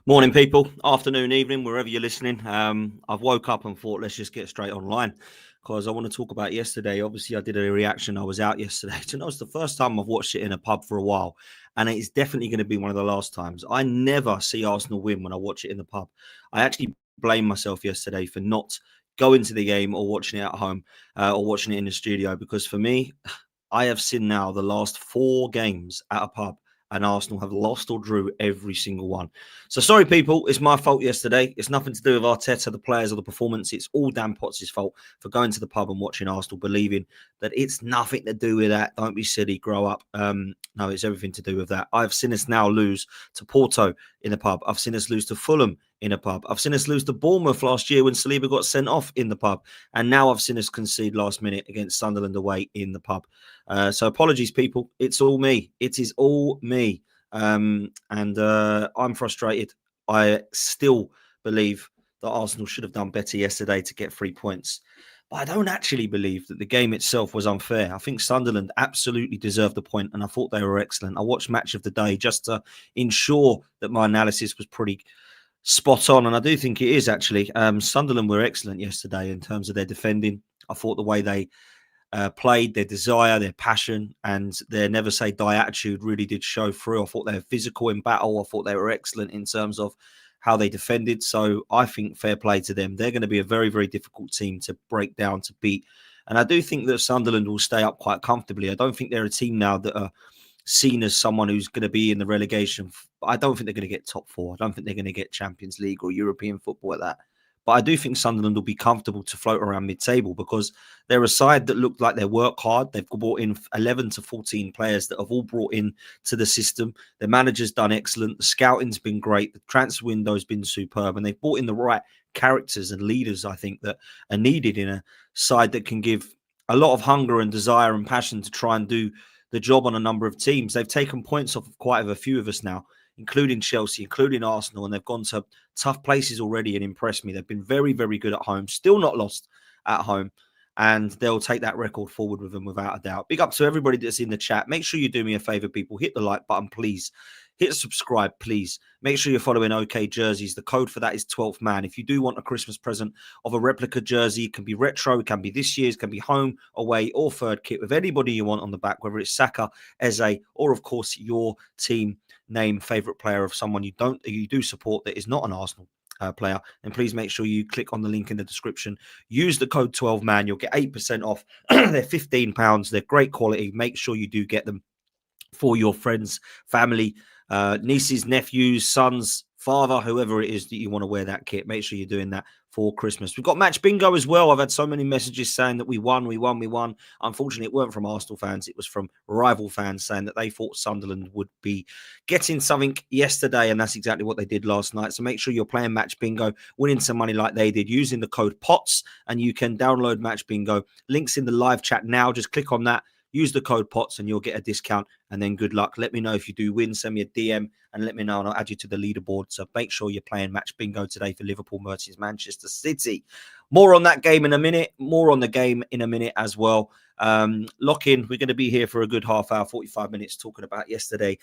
Morning, people. Afternoon, evening, wherever you're listening. I've woke up and thought, let's just get straight online because I want to talk about yesterday. Obviously, I did a reaction. I was out yesterday. You know, it's the first time I've watched it in a pub for a while, and it's definitely going to be one of the last times. I never see Arsenal win when I watch it in the pub. I actually blame myself yesterday for not going to the game or watching it at home or watching it in the studio because for me, I have seen now the last 4 games at a pub and Arsenal have lost or drew every single one. So sorry, people. It's my fault yesterday. It's nothing to do with Arteta, the players, or the performance. It's all Dan Potts' fault for going to the pub and watching Arsenal, believing that it's nothing to do with that. Don't be silly. Grow up. No, it's everything to do with that. I've seen us now lose to Porto in the pub. I've seen us lose to Fulham in a pub. I've seen us lose to Bournemouth last year when Saliba got sent off in the pub. And now I've seen us concede last minute against Sunderland away in the pub. So apologies, people. It's all me. It is all me. And I'm frustrated. I still believe that Arsenal should have done better yesterday to get 3 points. But I don't actually believe that the game itself was unfair. I think Sunderland absolutely deserved the point, and I thought they were excellent. I watched Match of the Day just to ensure that my analysis was pretty spot on, and I do think it is actually. Sunderland were excellent yesterday in terms of their defending. I thought the way they played, their desire, their passion, and their never say die attitude really did show through. I thought they were physical in battle. I thought they were excellent in terms of how they defended. So I think fair play to them. They're going to be a very, very difficult team to break down, to beat. And I do think that Sunderland will stay up quite comfortably. I don't think they're a team now that are seen as someone who's going to be in the relegation. I don't think they're going to get top 4. I don't think they're going to get Champions League or European football at that. But I do think Sunderland will be comfortable to float around mid-table because they're a side that look like they work hard. They've brought in 11 to 14 players that have all brought in to the system. The manager's done excellent. The scouting's been great. The transfer window's been superb. And they've brought in the right characters and leaders, I think, that are needed in a side that can give a lot of hunger and desire and passion to try and do the job on a number of teams. They've taken points off of quite a few of us now, including Chelsea, including Arsenal, and they've gone to tough places already and impressed me. They've been very, very good at home, still not lost at home, and they'll take that record forward with them without a doubt. Big up to everybody that's in the chat. Make sure you do me a favor, people. Hit the like button, please. Hit subscribe, please. Make sure you're following OK Jerseys. The code for that is 12th man. If you do want a Christmas present of a replica jersey, it can be retro, it can be this year's, it can be home, away, or third kit with anybody you want on the back, whether it's Saka, Eze, or of course your team name, favorite player of someone you do support that is not an Arsenal player, and please make sure you click on the link in the description. Use the code 12man. You'll get 8% off. They're £15. They're great quality. Make sure you do get them for your friends, family, nieces, nephews, sons, father, whoever it is that you want to wear that kit. Make sure you're doing that for Christmas. We've got match bingo as well. I've had so many messages saying that we won. Unfortunately, it weren't from Arsenal fans. It was from rival fans saying that they thought Sunderland would be getting something yesterday, and that's exactly what they did last night. So make sure you're playing match bingo, winning some money like they did using the code POTS, and you can download match bingo. Links in the live chat now. Just click on that. Use the code POTS and you'll get a discount. And then good luck. Let me know if you do win. Send me a DM and let me know, and I'll add you to the leaderboard. So make sure you're playing match bingo today for Liverpool versus Manchester City. More on that game in a minute. More on the game in a minute as well. Lock in. We're going to be here for a good half hour, 45 minutes, talking about yesterday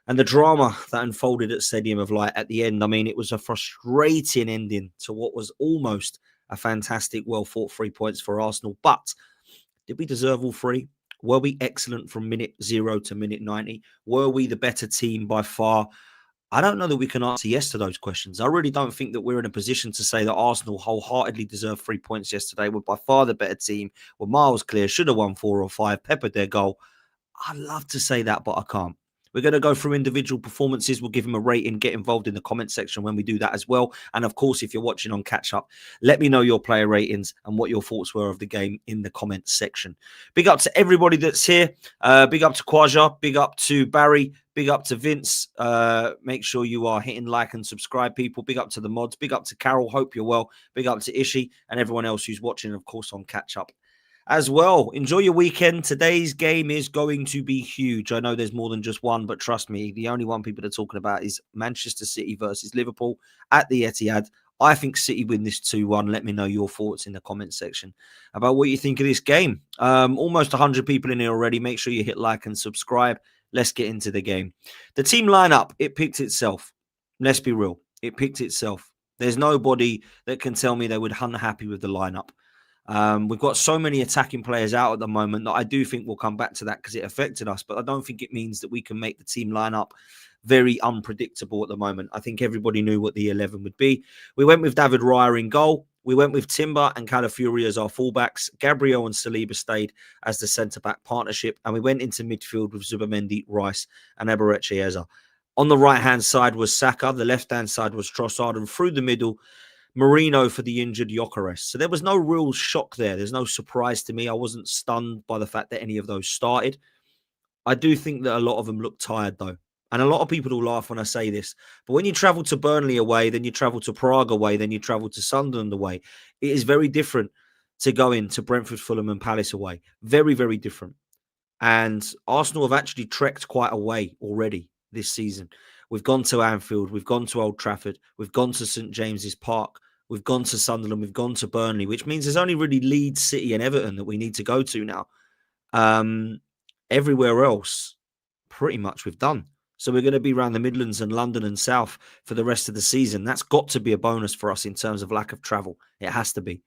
and the drama that unfolded at Stadium of Light at the end. I mean, it was a frustrating ending to what was almost a fantastic, well-fought 3 points for Arsenal. But did we deserve all 3? Were we excellent from minute 0 to minute 90? Were we the better team by far? I don't know that we can answer yes to those questions. I really don't think that we're in a position to say that Arsenal wholeheartedly deserved 3 points yesterday. We're by far the better team. We're miles clear. Should have won 4 or 5. Peppered their goal. I'd love to say that, but I can't. We're going to go through individual performances. We'll give them a rating. Get involved in the comment section when we do that as well. And of course, if you're watching on Catch Up, let me know your player ratings and what your thoughts were of the game in the comment section. Big up to everybody that's here. Big up to Kwaja. Big up to Barry. Big up to Vince. Make sure you are hitting like and subscribe, people. Big up to the mods. Big up to Carol. Hope you're well. Big up to Ishi and everyone else who's watching, of course, on Catch Up as well. Enjoy your weekend. Today's game is going to be huge. I know there's more than just one, but trust me, the only one people are talking about is Manchester City versus Liverpool at the Etihad. I think City win this 2-1. Let me know your thoughts in the comment section about what you think of this game. Almost 100 people in here already. Make sure you hit like and subscribe. Let's get into the game. The team lineup, it picked itself. Let's be real. It picked itself. There's nobody that can tell me they would unhappy with the lineup. We've got so many attacking players out at the moment that I do think we'll come back to that because it affected us, but I don't think it means that we can make the team lineup very unpredictable at the moment. I think everybody knew what the 11 would be. We went with David Raya in goal. We went with Timber and Calafiori as our fullbacks. Gabriel and Saliba stayed as the centre-back partnership. And we went into midfield with Zubamendi, Rice and Eberechi Eza. On the right-hand side was Saka. The left-hand side was Trossard. And through the middle, Marino for the injured Gyökeres. So there was no real shock there. There's no surprise to me. I wasn't stunned by the fact that any of those started. I do think that a lot of them look tired, though. And a lot of people will laugh when I say this. But when you travel to Burnley away, then you travel to Prague away, then you travel to Sunderland away, it is very different to going to Brentford, Fulham and Palace away. Very, very different. And Arsenal have actually trekked quite a way already this season. We've gone to Anfield. We've gone to Old Trafford. We've gone to St James's Park. We've gone to Sunderland. We've gone to Burnley, which means there's only really Leeds, City and Everton that we need to go to now. Everywhere else, pretty much we've done. So we're going to be around the Midlands and London and South for the rest of the season. That's got to be a bonus for us in terms of lack of travel. It has to be.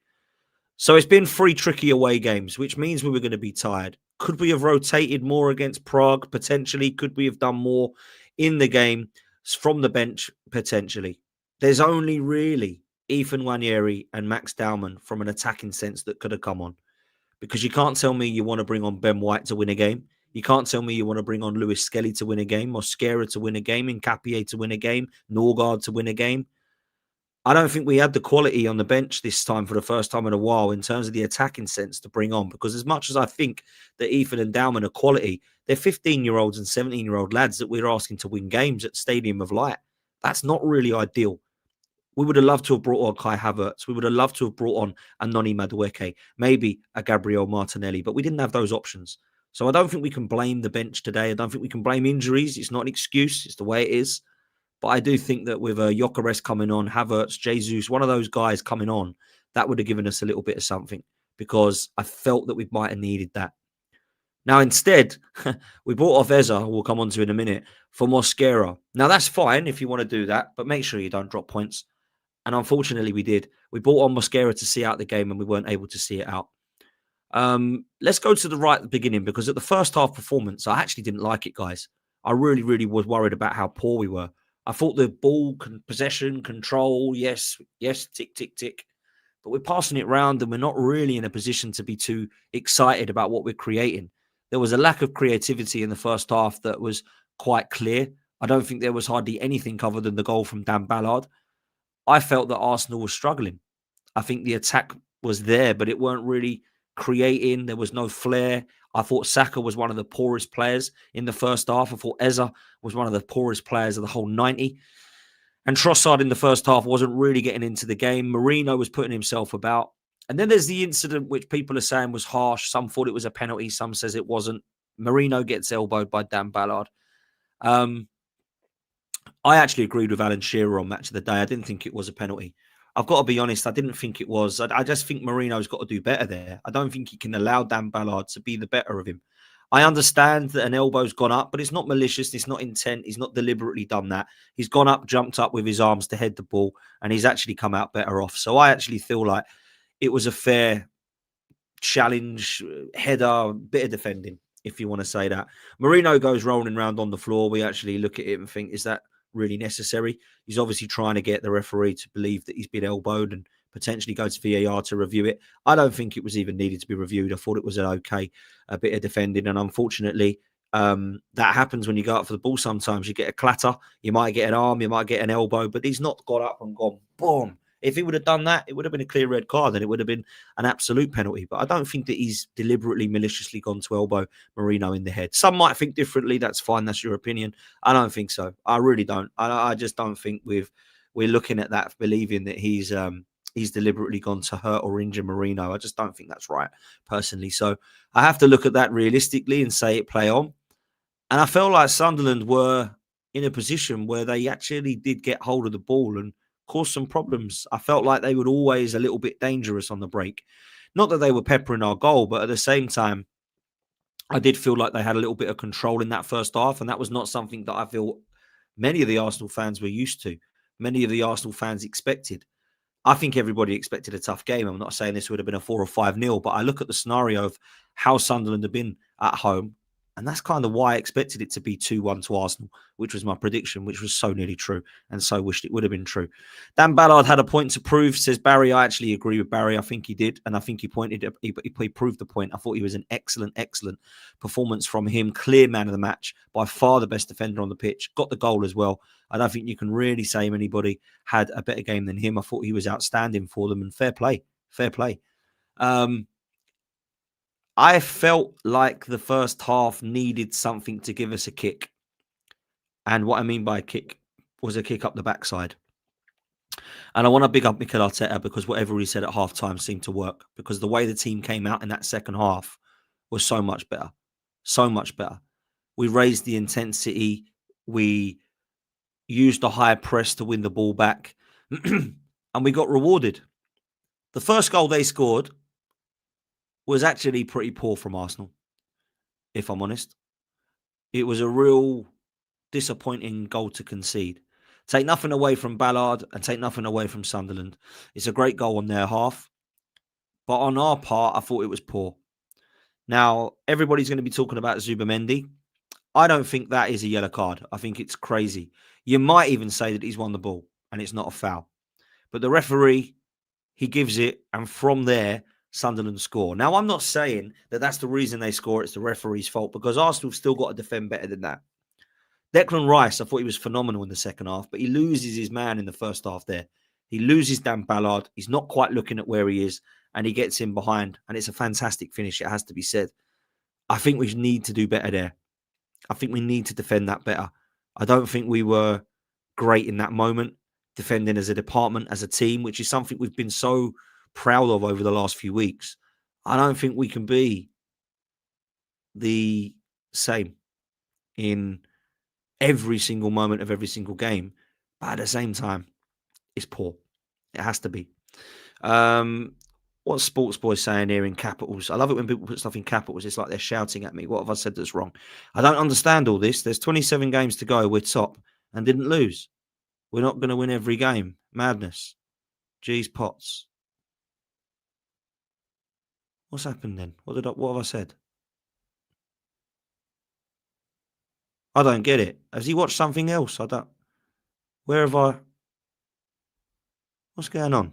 So it's been 3 tricky away games, which means we were going to be tired. Could we have rotated more against Prague? Potentially. Could we have done more in the game from the bench? Potentially. There's only really Ethan Nwaneri and Max Dowman from an attacking sense that could have come on. Because you can't tell me you want to bring on Ben White to win a game. You can't tell me you want to bring on Lewis-Skelly to win a game, Mosquera to win a game, Nkapie to win a game, Norgard to win a game. I don't think we had the quality on the bench this time for the first time in a while in terms of the attacking sense to bring on. Because as much as I think that Ethan and Dowman are quality, they're 15-year-olds and 17-year-old lads that we're asking to win games at Stadium of Light. That's not really ideal. We would have loved to have brought on Kai Havertz. We would have loved to have brought on a Noni Madueke, maybe a Gabriel Martinelli, but we didn't have those options. So I don't think we can blame the bench today. I don't think we can blame injuries. It's not an excuse. It's the way it is. But I do think that with Gyökeres coming on, Havertz, Jesus, one of those guys coming on, that would have given us a little bit of something because I felt that we might have needed that. Now, instead, we bought off Eza, we'll come on to in a minute, for Mosquera. Now, that's fine if you want to do that, but make sure you don't drop points. And unfortunately, we did. We bought on Mosquera to see out the game and we weren't able to see it out. Let's go to the right at the beginning because at the first half performance, I actually didn't like it, guys. I really, really was worried about how poor we were. I thought the ball, possession, control, yes, tick, tick, tick. But we're passing it around and we're not really in a position to be too excited about what we're creating. There was a lack of creativity in the first half that was quite clear. I don't think there was hardly anything other than the goal from Dan Ballard. I felt that Arsenal was struggling. I think the attack was there, but it weren't really creating. There was no flair. I thought Saka was one of the poorest players in the first half. I thought Eza was one of the poorest players of the whole 90. And Trossard in the first half wasn't really getting into the game. Marino was putting himself about. And then there's the incident which people are saying was harsh. Some thought it was a penalty. Some says it wasn't. Marino gets elbowed by Dan Ballard. I actually agreed with Alan Shearer on Match of the Day. I didn't think it was a penalty. I've got to be honest, I didn't think it was. I just think Marino's got to do better there. I don't think he can allow Dan Ballard to be the better of him. I understand that an elbow's gone up, but it's not malicious. It's not intent. He's not deliberately done that. He's gone up, jumped up with his arms to head the ball, and he's actually come out better off. So I actually feel like it was a fair challenge, header, bit of defending, if you want to say that. Marino goes rolling around on the floor. We actually look at it and think, is that really necessary? He's obviously trying to get the referee to believe that he's been elbowed and potentially go to VAR to review it. I don't think it was even needed to be reviewed. I thought it was a bit of defending, and unfortunately that happens when you go up for the ball. Sometimes you get a clatter, you might get an arm, you might get an elbow, but he's not got up and gone boom. If he would have done that, it would have been a clear red card and it would have been an absolute penalty. But I don't think that he's deliberately, maliciously gone to elbow Marino in the head. Some might think differently. That's fine. That's your opinion. I don't think so. I really don't. I just don't think we're looking at that believing that he's deliberately gone to hurt or injure Marino. I just don't think that's right, personally. So I have to look at that realistically and say it play on. And I felt like Sunderland were in a position where they actually did get hold of the ball and cause some problems. I felt like they were always a little bit dangerous on the break. Not that they were peppering our goal, but at the same time, I did feel like they had a little bit of control in that first half, and that was not something that I feel many of the Arsenal fans were used to. many of the Arsenal fans expected. I think everybody expected a tough game. I'm not saying this would have been a 4 or 5-0, but I look at the scenario of how Sunderland have been at home, and that's kind of why I expected it to be 2-1 to Arsenal, which was my prediction, which was so nearly true, and so wished it would have been true. Dan Ballard had a point to prove, says Barry. I actually agree with Barry. I think he did, and I think he proved the point. I thought he was an excellent performance from him. Clear man of the match, by far the best defender on the pitch. Got the goal as well. I don't think you can really say anybody had a better game than him. I thought he was outstanding for them, and fair play. I felt like the first half needed something to give us a kick. And what I mean by a kick was a kick up the backside. And I want to big up Mikel Arteta because whatever he said at halftime seemed to work, because the way the team came out in that second half was so much better. So much better. We raised the intensity. We used the high press to win the ball back. And we got rewarded. The first goal they scored was actually pretty poor from Arsenal, if I'm honest. It was a real disappointing goal to concede. Take nothing away from Ballard and take nothing away from Sunderland. It's a great goal on their half. But on our part, I thought it was poor. Now, everybody's going to be talking about Zubimendi. I don't think that is a yellow card. I think it's crazy. You might even say that he's won the ball and it's not a foul. But the referee, he gives it, and from there, Sunderland score. Now, I'm not saying that that's the reason they score. It's the referee's fault, because Arsenal have still got to defend better than that. Declan Rice, I thought he was phenomenal in the second half, but he loses his man in the first half there. He loses Dan Ballard. He's not quite looking at where he is, and he gets in behind, and it's a fantastic finish, it has to be said. I think we need to do better there. I think we need to defend that better. I don't think we were great in that moment, defending as a department, as a team, which is something we've been so proud of over the last few weeks. I don't think we can be the same in every single moment of every single game. But at the same time, it's poor. It has to be. What's Sports Boy saying here in capitals? I love it when people put stuff in capitals. It's like they're shouting at me. What have I said that's wrong? I don't understand all this. There's 27 games to go. We're top and didn't lose. We're not going to win every game. Madness. Geez, Potts. What's happened then? What have I said? I don't get it. Has he watched something else? Where have I? What's going on?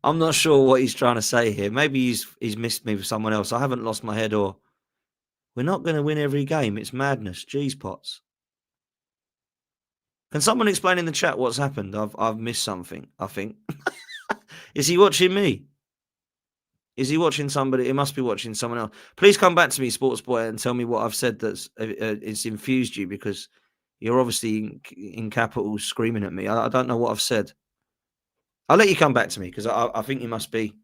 I'm not sure what he's trying to say here. Maybe he's missed me with someone else. I haven't lost my head, or we're not going to win every game. It's madness. Geez, Potts. Can someone explain in the chat what's happened? I've missed something, I think. Is he watching me? Is he watching somebody? He must be watching someone else. Please come back to me, Sports Boy, and tell me what I've said that's it's infused you, because you're obviously in capitals screaming at me. I don't know what I've said. I'll let you come back to me, because I think he must be.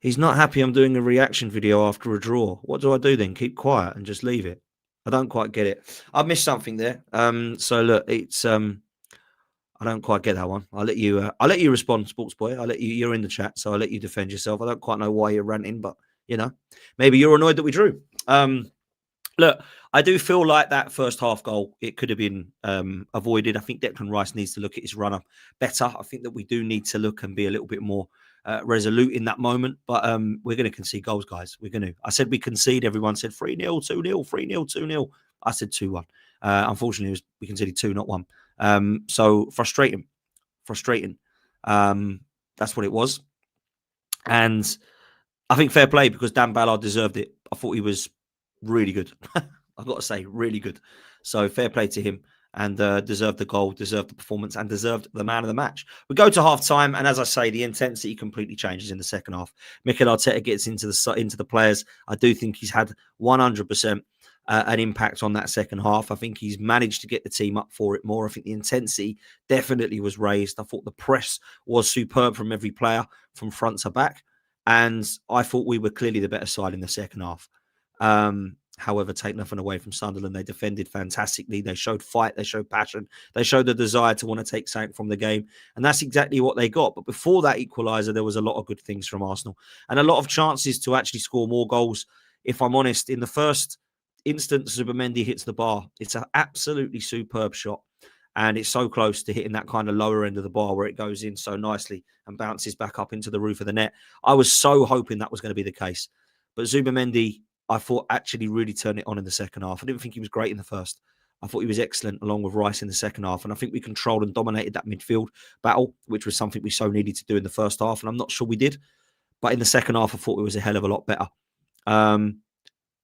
He's not happy I'm doing a reaction video after a draw. What do I do then? Keep quiet and just leave it? I don't quite get it. I've missed something there. So look, it's I don't quite get that one. I'll let you respond, Sports Boy. You're in the chat, so I'll let you defend yourself. I don't quite know why you're ranting, but maybe you're annoyed that we drew. Look, I do feel like that first half goal, it could have been avoided. I think Declan Rice needs to look at his runner better. I think that we do need to look and be a little bit more resolute in that moment. But we're going to concede goals, guys. We're going to. I said we concede. Everyone said 3-0, 2-0, 3-0, 2-0. I said 2-1. Unfortunately, we conceded 2, not 1. So frustrating. That's what it was. And I think fair play, because Dan Ballard deserved it. I thought he was really good. I've got to say, really good. So fair play to him, and deserved the goal, deserved the performance, and deserved the man of the match. We go to half time, and as I say, the intensity completely changes in the second half. Mikel Arteta gets into the players. I do think he's had 100% an impact on that second half. I think he's managed to get the team up for it more. I think the intensity definitely was raised. I thought the press was superb from every player, from front to back, and I thought we were clearly the better side in the second half. However, take nothing away from Sunderland. They defended fantastically. They showed fight. They showed passion. They showed the desire to want to take something from the game. And that's exactly what they got. But before that equaliser, there was a lot of good things from Arsenal and a lot of chances to actually score more goals. If I'm honest, in the first instant Zubimendi hits the bar. It's an absolutely superb shot. And it's so close to hitting that kind of lower end of the bar where it goes in so nicely and bounces back up into the roof of the net. I was so hoping that was going to be the case. But Zubimendi, I thought, actually really turned it on in the second half. I didn't think he was great in the first. I thought he was excellent along with Rice in the second half. And I think we controlled and dominated that midfield battle, which was something we so needed to do in the first half. And I'm not sure we did. But in the second half, I thought it was a hell of a lot better.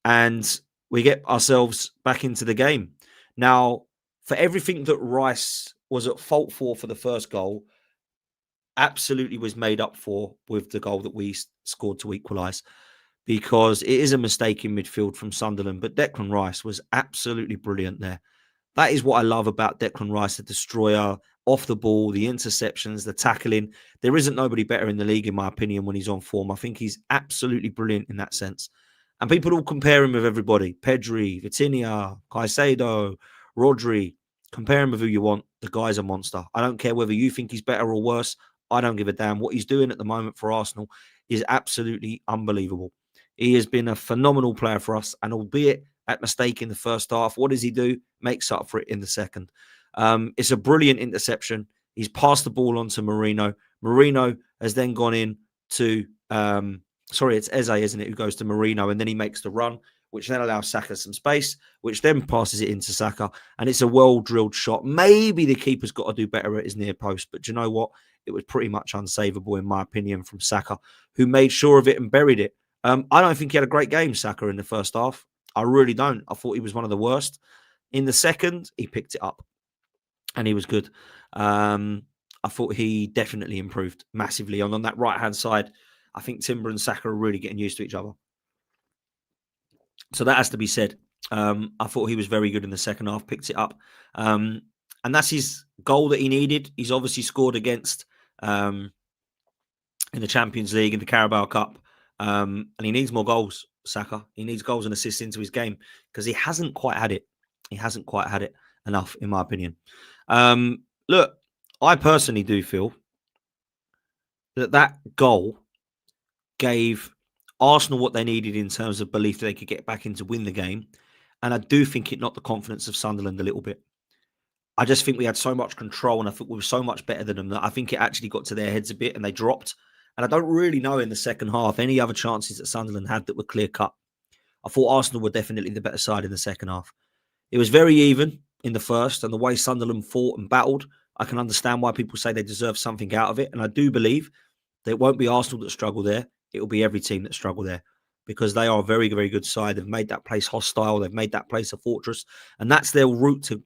And we get ourselves back into the game. Now, for everything that Rice was at fault for the first goal, absolutely was made up for with the goal that we scored to equalise, because it is a mistake in midfield from Sunderland, but Declan Rice was absolutely brilliant there. That is what I love about Declan Rice, the destroyer, off the ball, the interceptions, the tackling. There isn't nobody better in the league, in my opinion, when he's on form. I think he's absolutely brilliant in that sense. And people all compare him with everybody. Pedri, Vitinha, Caicedo, Rodri. Compare him with who you want. The guy's a monster. I don't care whether you think he's better or worse. I don't give a damn. What he's doing at the moment for Arsenal is absolutely unbelievable. He has been a phenomenal player for us, and albeit at mistake in the first half, what does he do? Makes up for it in the second. It's a brilliant interception. He's passed the ball on to Marino. Marino has then gone in to, it's Eze, isn't it, who goes to Marino, and then he makes the run, which then allows Saka some space, which then passes it into Saka, and it's a well-drilled shot. Maybe the keeper's got to do better at his near post, but do you know what? It was pretty much unsavable, in my opinion, from Saka, who made sure of it and buried it. I don't think he had a great game, Saka, in the first half. I really don't. I thought he was one of the worst. In the second, he picked it up, and he was good. I thought he definitely improved massively. And on that right-hand side, I think Timber and Saka are really getting used to each other. So that has to be said. I thought he was very good in the second half, picked it up. And that's his goal that he needed. He's obviously scored against in the Champions League, in the Carabao Cup. And he needs more goals, Saka. He needs goals and assists into his game, because he hasn't quite had it. He hasn't quite had it enough, in my opinion. Look, I personally do feel that goal gave Arsenal what they needed in terms of belief that they could get back in to win the game. And I do think it knocked the confidence of Sunderland a little bit. I just think we had so much control, and I think we were so much better than them, that I think it actually got to their heads a bit and they dropped. And I don't really know in the second half any other chances that Sunderland had that were clear cut. I thought Arsenal were definitely the better side in the second half. It was very even in the first, and the way Sunderland fought and battled, I can understand why people say they deserve something out of it. And I do believe that it won't be Arsenal that struggle there. It will be every team that struggle there, because they are a very, very good side. They've made that place hostile. They've made that place a fortress. And that's their route to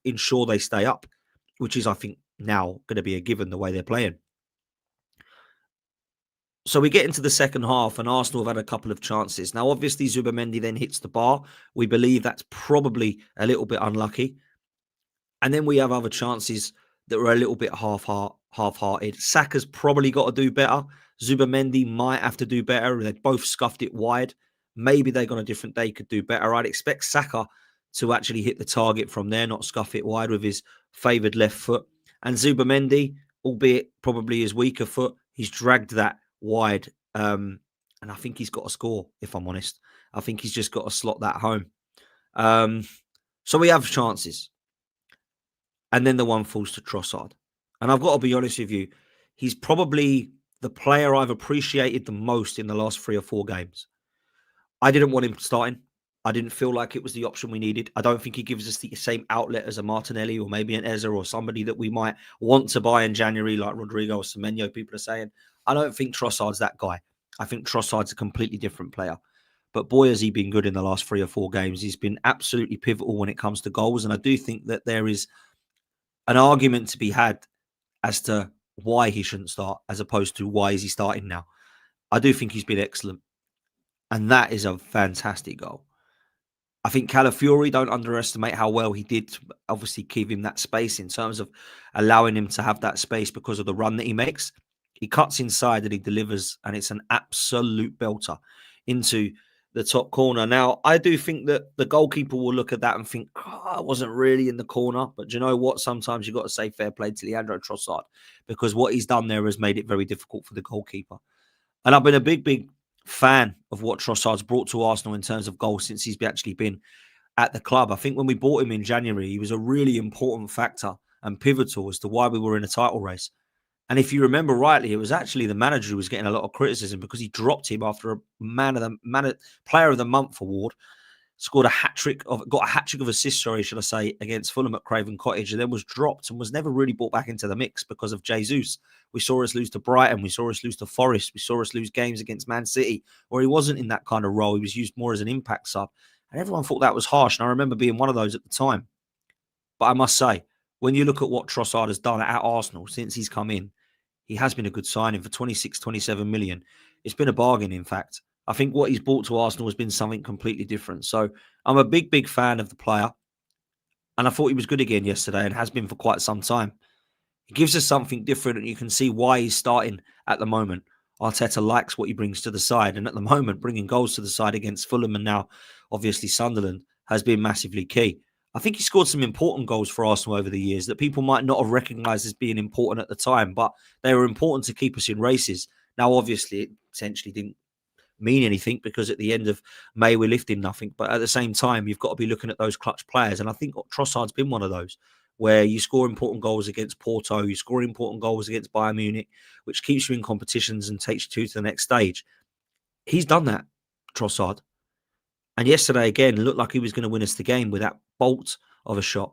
ensure they stay up, which is, I think, now going to be a given the way they're playing. So we get into the second half, and Arsenal have had a couple of chances. Now, obviously, Zubimendi then hits the bar. We believe that's probably a little bit unlucky. And then we have other chances that were a little bit half-hearted. Saka's probably got to do better. Zubimendi might have to do better. They both scuffed it wide. Maybe they on a different day could do better. I'd expect Saka to actually hit the target from there, not scuff it wide with his favoured left foot. And Zubimendi, albeit probably his weaker foot, he's dragged that wide. And I think he's got to score, if I'm honest. I think he's just got to slot that home. So we have chances. And then the one falls to Trossard. And I've got to be honest with you, he's probably the player I've appreciated the most in the last 3 or 4 games. I didn't want him starting. I didn't feel like it was the option we needed. I don't think he gives us the same outlet as a Martinelli or maybe an Eze or somebody that we might want to buy in January, like Rodrigo or Semenyo, people are saying. I don't think Trossard's that guy. I think Trossard's a completely different player. But boy, has he been good in the last 3 or 4 games. He's been absolutely pivotal when it comes to goals. And I do think that there is an argument to be had as to why he shouldn't start, as opposed to why is he starting now. I do think he's been excellent. And that is a fantastic goal. I think Calafiori, don't underestimate how well he did to obviously give him that space in terms of allowing him to have that space because of the run that he makes. He cuts inside and he delivers, and it's an absolute belter into the top corner. Now, I do think that the goalkeeper will look at that and think, I wasn't really in the corner. But do you know what? Sometimes you've got to say fair play to Leandro Trossard, because what he's done there has made it very difficult for the goalkeeper. And I've been a big fan of what Trossard's brought to Arsenal in terms of goals since he's actually been at the club. I think when we bought him in January, he was a really important factor and pivotal as to why we were in a title race. And if you remember rightly, it was actually the manager who was getting a lot of criticism because he dropped him after a player of the month award. Got a hat trick of assists, should I say, against Fulham at Craven Cottage, and then was dropped and was never really brought back into the mix because of Jesus. We saw us lose to Brighton, we saw us lose to Forest, we saw us lose games against Man City, where he wasn't in that kind of role. He was used more as an impact sub, and everyone thought that was harsh. And I remember being one of those at the time. But I must say, when you look at what Trossard has done at Arsenal since he's come in, he has been a good signing for 26, 27 million. It's been a bargain, in fact. I think what he's brought to Arsenal has been something completely different. So I'm a big, big fan of the player. And I thought he was good again yesterday and has been for quite some time. He gives us something different, and you can see why he's starting at the moment. Arteta likes what he brings to the side. And at the moment, bringing goals to the side against Fulham and now, obviously, Sunderland has been massively key. I think he scored some important goals for Arsenal over the years that people might not have recognised as being important at the time, but they were important to keep us in races. Now, obviously, it essentially didn't mean anything because at the end of May, we're lifting nothing. But at the same time, you've got to be looking at those clutch players. And I think Trossard's been one of those where you score important goals against Porto, you score important goals against Bayern Munich, which keeps you in competitions and takes you to the next stage. He's done that, Trossard. And yesterday, again, looked like he was going to win us the game with that bolt of a shot.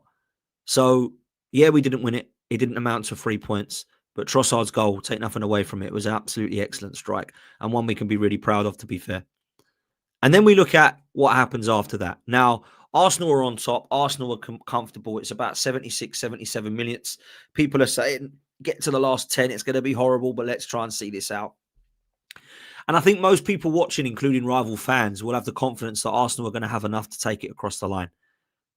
So, yeah, we didn't win it. It didn't amount to 3 points. But Trossard's goal, take nothing away from it, was an absolutely excellent strike and one we can be really proud of, to be fair. And then we look at what happens after that. Now, Arsenal are on top. Arsenal are comfortable. It's about 76, 77 minutes. People are saying, get to the last 10. It's going to be horrible, but let's try and see this out. And I think most people watching, including rival fans, will have the confidence that Arsenal are going to have enough to take it across the line.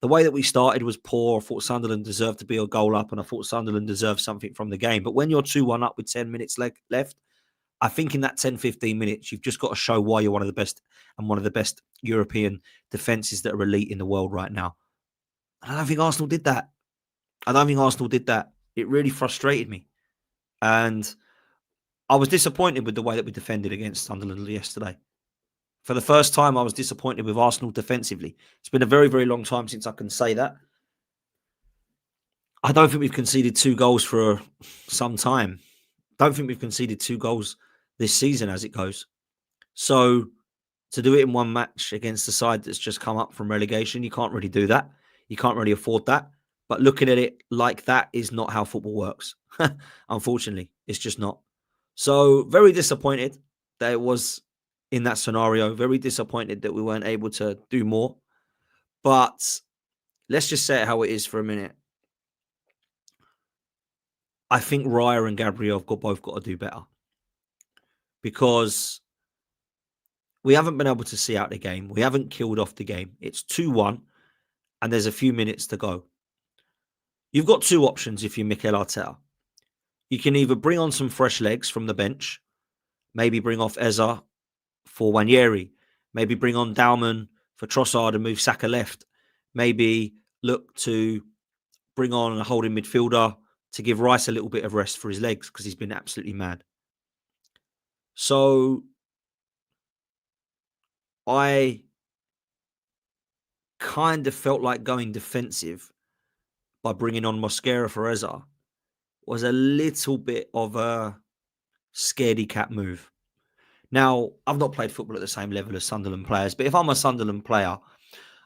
The way that we started was poor. I thought Sunderland deserved to be a goal up, and I thought Sunderland deserved something from the game. But when you're 2-1 up with 10 minutes left, I think in that 10, 15 minutes, you've just got to show why you're one of the best and one of the best European defences that are elite in the world right now. And I don't think Arsenal did that. It really frustrated me. And I was disappointed with the way that we defended against Sunderland yesterday. For the first time, I was disappointed with Arsenal defensively. It's been a very, very long time since I can say that. I don't think we've conceded 2 goals for some time. Don't think we've conceded 2 goals this season as it goes. So to do it in one match against the side that's just come up from relegation, you can't really do that. You can't really afford that. But looking at it like that is not how football works. Unfortunately, it's just not. So very disappointed that it was in that scenario. Very disappointed that we weren't able to do more. But let's just say it how it is for a minute. I think Raya and Gabriel have both got to do better. Because we haven't been able to see out the game. We haven't killed off the game. It's 2-1 and there's a few minutes to go. You've got 2 options if you're Mikel Arteta. You can either bring on some fresh legs from the bench, maybe bring off Eza for Wanyeri, maybe bring on Dalman for Trossard and move Saka left, maybe look to bring on a holding midfielder to give Rice a little bit of rest for his legs because he's been absolutely mad. So I kind of felt like going defensive by bringing on Mosquera for Eza was a little bit of a scaredy cat move. Now, I've not played football at the same level as Sunderland players, but if I'm a Sunderland player,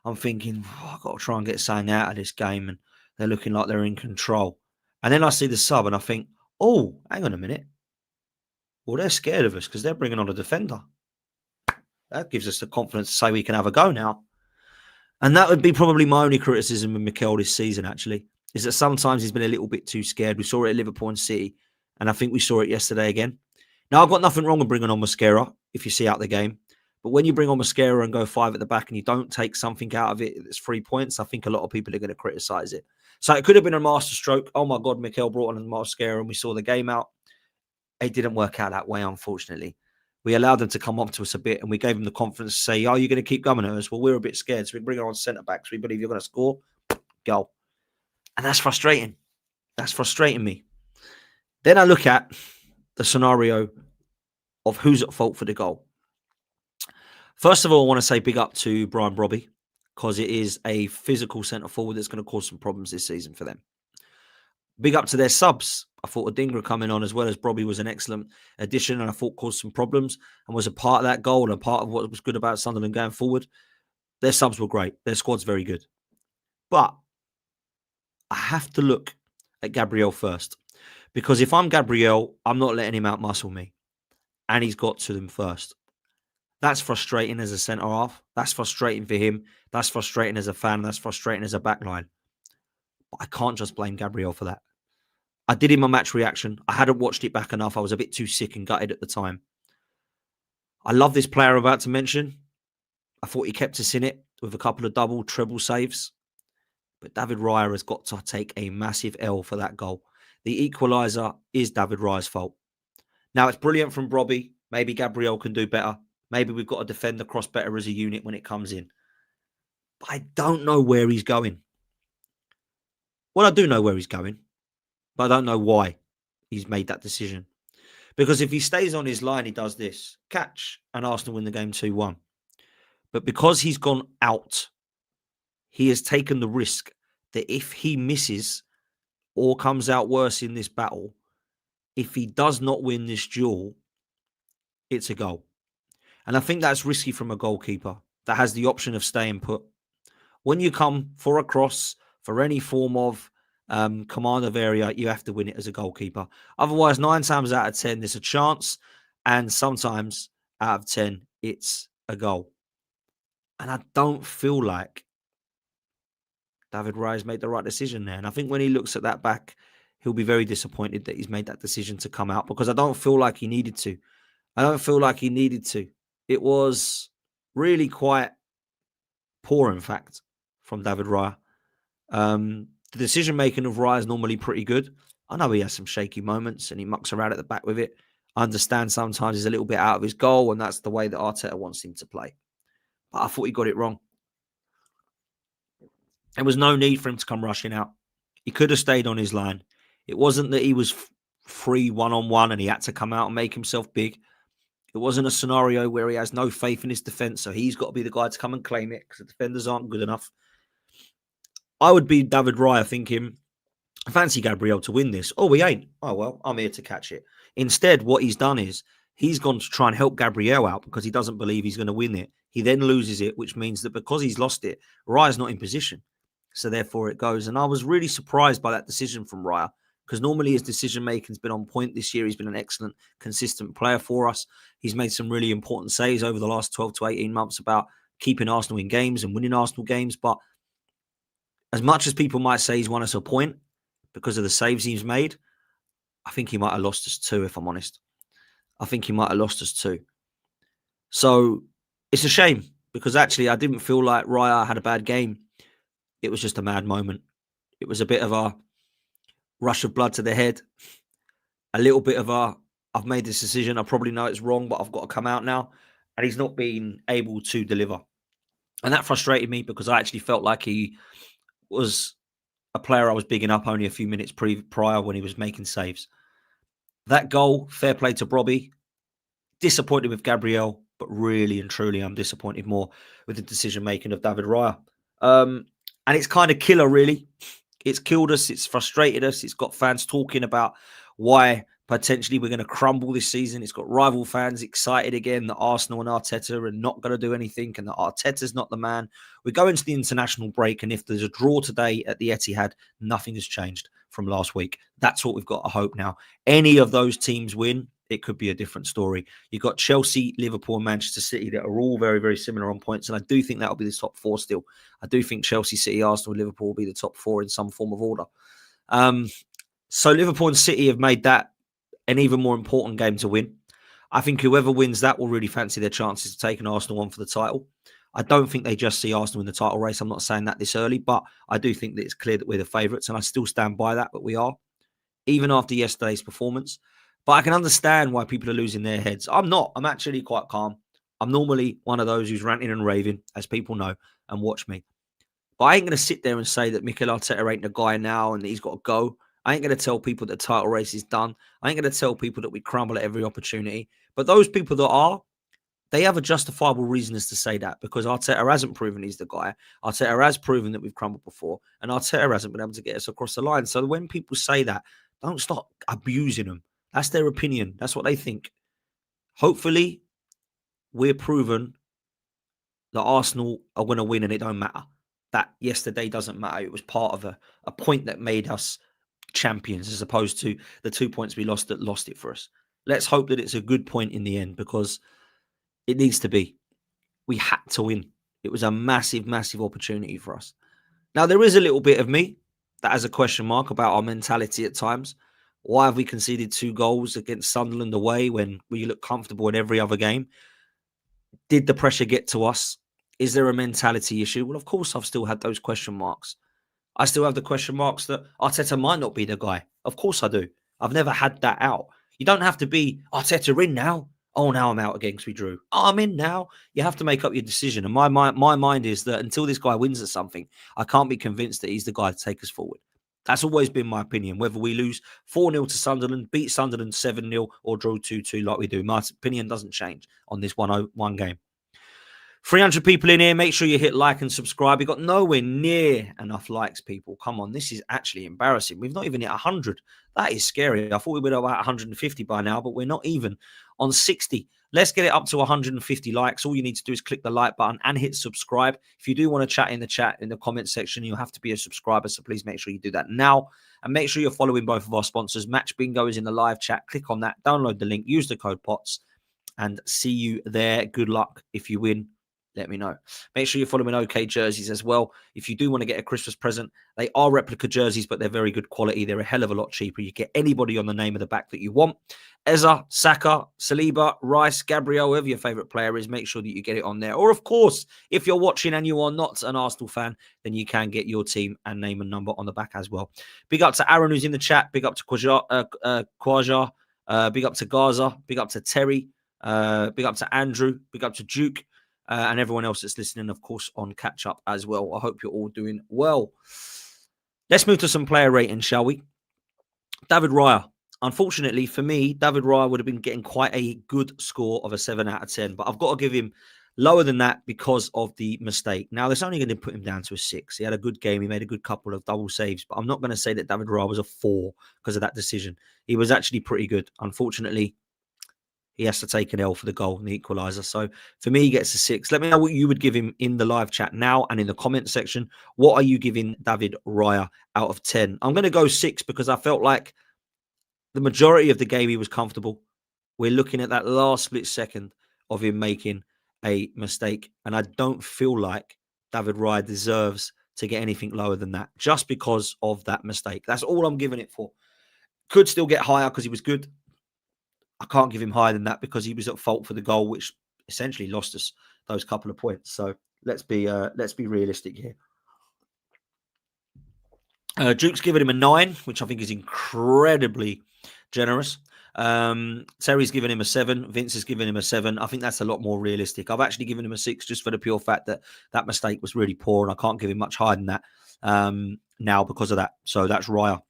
I'm thinking, I've got to try and get something out of this game, and they're looking like they're in control. And then I see the sub and I think, oh, hang on a minute. Well, they're scared of us because they're bringing on a defender. That gives us the confidence to say we can have a go now. And that would be probably my only criticism of Mikel this season, actually, is that sometimes he's been a little bit too scared. We saw it at Liverpool and City, and I think we saw it yesterday again. Now, I've got nothing wrong with bringing on Mosquera if you see out the game. But when you bring on Mosquera and go 5 at the back and you don't take something out of it that's 3 points, I think a lot of people are going to criticise it. So it could have been a masterstroke. Oh, my God, Mikel brought on Mosquera and we saw the game out. It didn't work out that way, unfortunately. We allowed them to come up to us a bit and we gave them the confidence to say, oh, you're going to keep coming at us? Well, we're a bit scared. So we bring on centre-backs. We believe you're going to score. Goal. And that's frustrating. That's frustrating me. Then I look at the scenario of who's at fault for the goal. First of all, I want to say big up to Brian Brobby because it is a physical centre forward that's going to cause some problems this season for them. Big up to their subs. I thought Adingra coming on as well as Brobby was an excellent addition and I thought caused some problems and was a part of that goal and a part of what was good about Sunderland going forward. Their subs were great. Their squad's very good. But I have to look at Gabriel first because if I'm Gabriel, I'm not letting him outmuscle me. And he's got to them first. That's frustrating as a centre half. That's frustrating for him. That's frustrating as a fan. That's frustrating as a backline. But I can't just blame Gabriel for that. I did in my match reaction. I hadn't watched it back enough. I was a bit too sick and gutted at the time. I love this player I'm about to mention. I thought he kept us in it with a couple of double, treble saves. But David Raya has got to take a massive L for that goal. The equaliser is David Raya's fault. Now, it's brilliant from Brobby. Maybe Gabriel can do better. Maybe we've got to defend the cross better as a unit when it comes in. But I don't know where he's going. Well, I do know where he's going, but I don't know why he's made that decision. Because if he stays on his line, he does this. Catch, and Arsenal win the game 2-1. But because he's gone out, he has taken the risk that if he misses or comes out worse in this battle, if he does not win this duel, it's a goal. And I think that's risky from a goalkeeper that has the option of staying put. When you come for a cross, for any form of command of area, you have to win it as a goalkeeper. Otherwise, 9 times out of 10, there's a chance. And sometimes out of 10, it's a goal. And I don't feel like David Raya's made the right decision there. And I think when he looks at that back, he'll be very disappointed that he's made that decision to come out because I don't feel like he needed to. It was really quite poor, in fact, from David Raya. The decision-making of Raya is normally pretty good. I know he has some shaky moments and he mucks around at the back with it. I understand sometimes he's a little bit out of his goal and that's the way that Arteta wants him to play. But I thought he got it wrong. There was no need for him to come rushing out. He could have stayed on his line. It wasn't that he was free one-on-one and he had to come out and make himself big. It wasn't a scenario where he has no faith in his defence, so he's got to be the guy to come and claim it because the defenders aren't good enough. I would be David Raya thinking, I fancy Gabriel to win this. Oh, we ain't. Oh, well, I'm here to catch it. Instead, what he's done is he's gone to try and help Gabriel out because he doesn't believe he's going to win it. He then loses it, which means that because he's lost it, Raya's not in position. So therefore it goes. And I was really surprised by that decision from Raya because normally his decision-making has been on point this year. He's been an excellent, consistent player for us. He's made some really important saves over the last 12 to 18 months about keeping Arsenal in games and winning Arsenal games. But as much as people might say he's won us a point because of the saves he's made, I think he might have lost us 2, if I'm honest. I think he might have lost us 2. So it's a shame because actually I didn't feel like Raya had a bad game. It was just a mad moment. It was a bit of a rush of blood to the head. A little bit of a, I've made this decision. I probably know it's wrong, but I've got to come out now. And he's not been able to deliver. And that frustrated me because I actually felt like he was a player I was bigging up only a few minutes prior when he was making saves. That goal, fair play to Brobby. Disappointed with Gabriel, but really and truly I'm disappointed more with the decision-making of David Raya. And it's kind of killer, really. It's killed us. It's frustrated us. It's got fans talking about why potentially we're going to crumble this season. It's got rival fans excited again that Arsenal and Arteta are not going to do anything and that Arteta's not the man. We go into the international break, and if there's a draw today at the Etihad, nothing has changed from last week. That's what we've got to hope now. Any of those teams win, it could be a different story. You've got Chelsea, Liverpool, and Manchester City that are all very, very similar on points. And I do think that'll be the top 4 still. I do think Chelsea, City, Arsenal, Liverpool will be the top 4 in some form of order. So Liverpool and City have made that an even more important game to win. I think whoever wins that will really fancy their chances of taking Arsenal on for the title. I don't think they just see Arsenal in the title race. I'm not saying that this early, but I do think that it's clear that we're the favourites, and I still stand by that, but we are, even after yesterday's performance. But I can understand why people are losing their heads. I'm not. I'm actually quite calm. I'm normally one of those who's ranting and raving, as people know and watch me. But I ain't going to sit there and say that Mikel Arteta ain't the guy now and that he's got to go. I ain't going to tell people that the title race is done. I ain't going to tell people that we crumble at every opportunity. But those people that are, they have a justifiable reason as to say that, because Arteta hasn't proven he's the guy. Arteta has proven that we've crumbled before, and Arteta hasn't been able to get us across the line. So when people say that, don't start abusing them. That's their opinion. That's what they think. Hopefully, we're proven that Arsenal are going to win and it don't matter. That yesterday doesn't matter. It was part of a point that made us champions, as opposed to the 2 points we lost that lost it for us. Let's hope that it's a good point in the end, because it needs to be. We had to win. It was a massive, massive opportunity for us. Now, there is a little bit of me that has a question mark about our mentality at times. Why have we conceded 2 goals against Sunderland away when we look comfortable in every other game? Did the pressure get to us? Is there a mentality issue? Well, of course, I've still had those question marks. I still have the question marks that Arteta might not be the guy. Of course I do. I've never had that out. You don't have to be Arteta in now. Oh, now I'm out again because we drew. Oh, I'm in now. You have to make up your decision. And my mind is that until this guy wins at something, I can't be convinced that he's the guy to take us forward. That's always been my opinion. Whether we lose 4-0 to Sunderland, beat Sunderland 7-0, or draw 2-2 like we do, my opinion doesn't change on this 1-1 game. 300 people in here. Make sure you hit like and subscribe. We got nowhere near enough likes, people. Come on, this is actually embarrassing. We've not even hit 100. That is scary. I thought we would have about 150 by now, but we're not even on 60. Let's get it up to 150 likes. All you need to do is click the like button and hit subscribe. If you do want to chat in the comment section, you'll have to be a subscriber, so please make sure you do that now. And make sure you're following both of our sponsors. Match Bingo is in the live chat. Click on that, download the link, use the code POTS, and see you there. Good luck. If you win, let me know. Make sure you're following OK Jerseys as well. If you do want to get a Christmas present, they are replica jerseys, but they're very good quality. They're a hell of a lot cheaper. You get anybody on the name of the back that you want. Eza, Saka, Saliba, Rice, Gabriel, whoever your favourite player is, make sure that you get it on there. Or, of course, if you're watching and you are not an Arsenal fan, then you can get your team and name and number on the back as well. Big up to Aaron, who's in the chat. Big up to Kwaja. Big up to Gaza. Big up to Terry. Big up to Andrew. Big up to Duke. And everyone else that's listening, of course, on catch up as well. I hope you're all doing well. Let's move to some player ratings, shall we? David Raya. Unfortunately for me, David Raya would have been getting quite a good score of a 7 out of 10, but I've got to give him lower than that because of the mistake. Now, that's only going to put him down to a 6. He had a good game. He made a good couple of double saves, but I'm not going to say that David Raya was a 4 because of that decision. He was actually pretty good. Unfortunately, he has to take an L for the goal and the equaliser. So for me, he gets a 6. Let me know what you would give him in the live chat now and in the comment section. What are you giving David Raya out of 10? I'm going to go 6 because I felt like the majority of the game he was comfortable. We're looking at that last split second of him making a mistake. And I don't feel like David Raya deserves to get anything lower than that just because of that mistake. That's all I'm giving it for. Could still get higher because he was good. I can't give him higher than that because he was at fault for the goal, which essentially lost us those couple of points. So let's be realistic here. Duke's given him a 9, which I think is incredibly generous. Terry's given him a 7. Vince has given him a 7. I think that's a lot more realistic. I've actually given him a 6 just for the pure fact that that mistake was really poor, and I can't give him much higher than that now because of that. So that's Raya.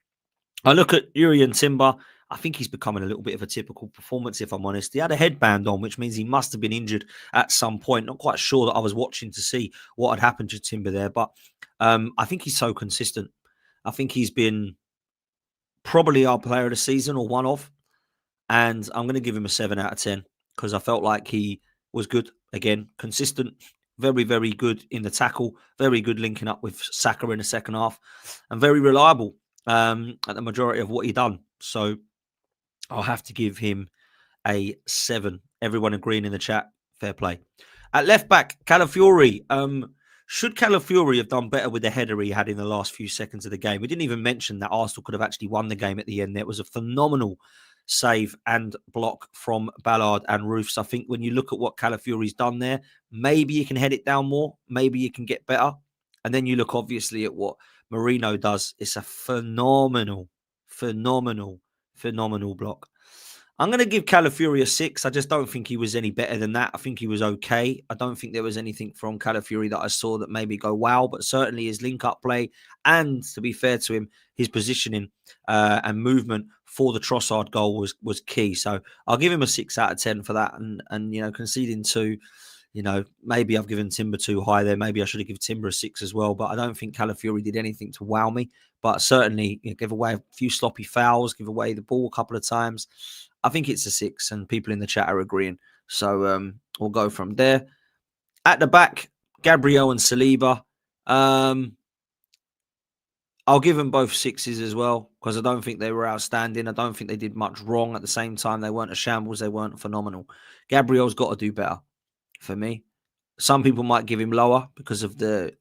I look at Yuri and Timber. I think he's becoming a little bit of a typical performance, if I'm honest. He had a headband on, which means he must have been injured at some point. Not quite sure that I was watching to see what had happened to Timber there, but I think he's so consistent. I think he's been probably our player of the season or one of, and I'm going to give him a 7 out of 10 because I felt like he was good. Again, consistent, very, very good in the tackle, very good linking up with Saka in the second half, and very reliable at the majority of what he done. So I'll have to give him a 7. Everyone agreeing in the chat. Fair play. At left back, Calafiori. Should Calafiori have done better with the header he had in the last few seconds of the game? We didn't even mention that Arsenal could have actually won the game at the end. There was a phenomenal save and block from Ballard and Roofs. I think when you look at what Calafiori's done there, maybe you can head it down more. Maybe you can get better. And then you look obviously at what Marino does. It's a phenomenal block. I'm going to give Calafiori a 6. I just don't think he was any better than that. I think he was okay. I don't think there was anything from Calafiori that I saw that made me go, wow, but certainly his link-up play and, to be fair to him, his positioning and movement for the Trossard goal was key. So I'll give him a 6 out of 10 for that. And conceding 2, maybe I've given Timber too high there. Maybe I should have given Timber a 6 as well. But I don't think Calafiori did anything to wow me. But certainly give away a few sloppy fouls, give away the ball a couple of times. I think it's a 6, and people in the chat are agreeing. So we'll go from there. At the back, Gabriel and Saliba. I'll give them both 6s as well, because I don't think they were outstanding. I don't think they did much wrong. At the same time, they weren't a shambles. They weren't phenomenal. Gabriel's got to do better for me. Some people might give him lower because of the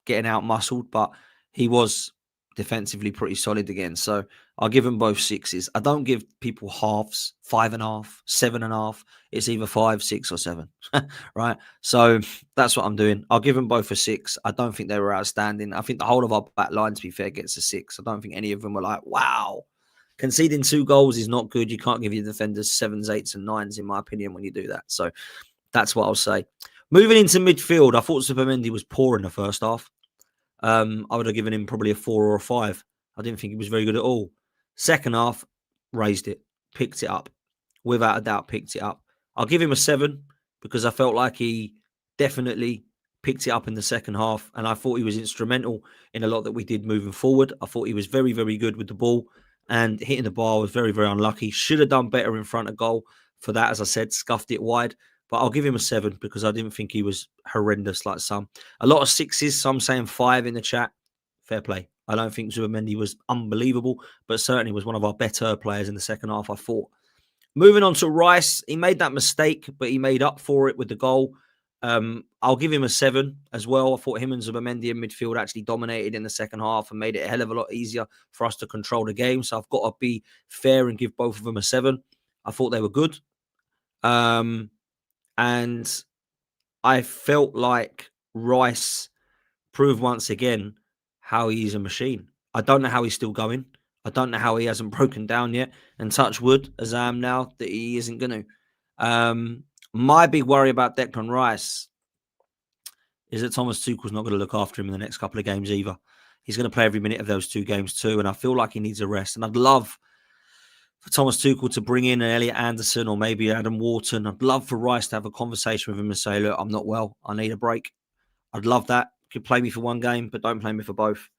getting out muscled, but he was defensively pretty solid again. So I'll give them both 6s. I don't give people halves, 5.5, 7.5. It's either 5, 6, or 7, right? So that's what I'm doing. I'll give them both a 6. I don't think they were outstanding. I think the whole of our back line, to be fair, gets a 6. I don't think any of them were like, wow. Conceding 2 goals is not good. You can't give your defenders 7s, 8s, and 9s, in my opinion, when you do that. So that's what I'll say. Moving into midfield, I thought Zubimendi was poor in the first half. I would have given him probably a 4 or a 5. I didn't think he was very good at all. Second half, raised it, picked it up. Without a doubt, picked it up. I'll give him a 7 because I felt like he definitely picked it up in the second half, and I thought he was instrumental in a lot that we did moving forward. I thought he was very, very good with the ball, and hitting the bar was very, very unlucky. Should have done better in front of goal for that, as I said, scuffed it wide. But I'll give him a 7 because I didn't think he was horrendous like some. A lot of 6s, some saying 5 in the chat. Fair play. I don't think Zubimendi was unbelievable, but certainly was one of our better players in the second half, I thought. Moving on to Rice, he made that mistake, but he made up for it with the goal. I'll give him a 7 as well. I thought him and Zubimendi in midfield actually dominated in the second half and made it a hell of a lot easier for us to control the game. So I've got to be fair and give both of them a 7. I thought they were good. And I felt like Rice proved once again how he's a machine. I don't know how he's still going. I don't know how he hasn't broken down yet. And touch wood, as I am now, that he isn't going to. My big worry about Declan Rice is that Thomas Tuchel's not going to look after him in the next couple of games either. He's going to play every minute of those 2 games too. And I feel like he needs a rest. And I'd love for Thomas Tuchel to bring in an Elliot Anderson or maybe Adam Wharton. I'd love for Rice to have a conversation with him and say, look, I'm not well. I need a break. I'd love that. You could play me for 1 game, but don't play me for both.